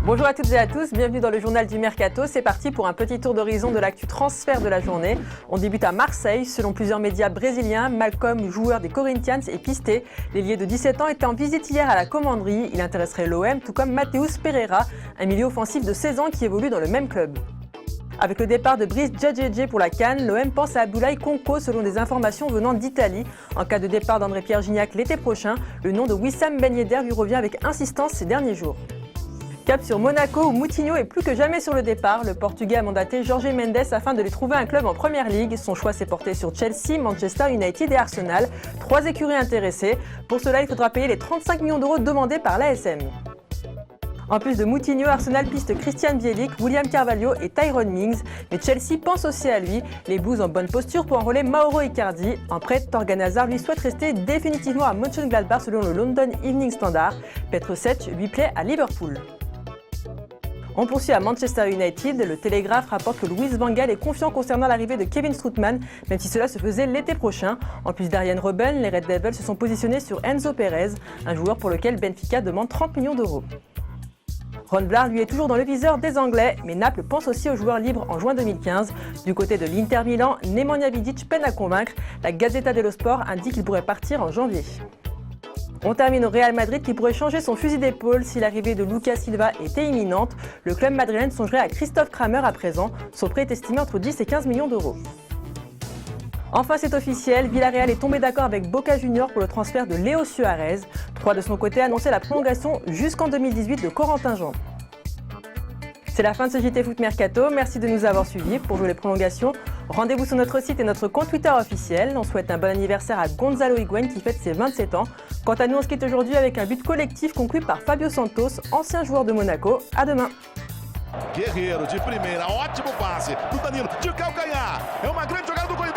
Bonjour à toutes et à tous, bienvenue dans le journal du Mercato. C'est parti pour un petit tour d'horizon de l'actu transfert de la journée. On débute à Marseille. Selon plusieurs médias brésiliens, Malcolm, joueur des Corinthians, est pisté. L'ailier de 17 ans était en visite hier à la commanderie. Il intéresserait l'OM, tout comme Matheus Pereira, un milieu offensif de 16 ans qui évolue dans le même club. Avec le départ de Brice Djadjedje pour la CAN, l'OM pense à Abdoulaye Konko selon des informations venant d'Italie. En cas de départ d'André-Pierre Gignac l'été prochain, le nom de Wissam Ben Yedder lui revient avec insistance ces derniers jours. Cap sur Monaco où Moutinho est plus que jamais sur le départ. Le Portugais a mandaté Jorge Mendes afin de lui trouver un club en Première Ligue. Son choix s'est porté sur Chelsea, Manchester United et Arsenal. 3 écuries intéressées. Pour cela, il faudra payer les 35 millions d'euros demandés par l'ASM. En plus de Moutinho, Arsenal piste Christian Bielik, William Carvalho et Tyrone Mings. Mais Chelsea pense aussi à lui. Les Blues en bonne posture pour enrôler Mauro Icardi. En prêt, Torgan Hazard lui souhaite rester définitivement à Mönchengladbach selon le London Evening Standard. Petr Cech lui plaît à Liverpool. On poursuit à Manchester United. Le Télégraphe rapporte que Louis van Gaal est confiant concernant l'arrivée de Kevin Strootman, même si cela se faisait l'été prochain. En plus d'Arjen Robben, les Red Devils se sont positionnés sur Enzo Perez, un joueur pour lequel Benfica demande 30 millions d'euros. Ron Vlaar, lui, est toujours dans le viseur des Anglais, mais Naples pense aussi aux joueurs libres en juin 2015. Du côté de l'Inter Milan, Nemanja Vidic peine à convaincre. La Gazzetta dello Sport indique qu'il pourrait partir en janvier. On termine au Real Madrid qui pourrait changer son fusil d'épaule si l'arrivée de Lucas Silva était imminente. Le club madrilène songerait à Christophe Kramer à présent. Son prêt est estimé entre 10 et 15 millions d'euros. Enfin, c'est officiel, Villarreal est tombé d'accord avec Boca Juniors pour le transfert de Léo Suarez. 3 de son côté annonçait la prolongation jusqu'en 2018 de Corentin Jean. C'est la fin de ce JT Foot Mercato, merci de nous avoir suivis. Pour jouer les prolongations, rendez-vous sur notre site et notre compte Twitter officiel. On souhaite un bon anniversaire à Gonzalo Higuaín qui fête ses 27 ans. Quant à nous, on se quitte aujourd'hui avec un but collectif conclu par Fabio Santos, ancien joueur de Monaco. À demain. Guerreiro de primeira, ótimo passe do Danilo de calcanhar. É uma grande jogada do Corinthians.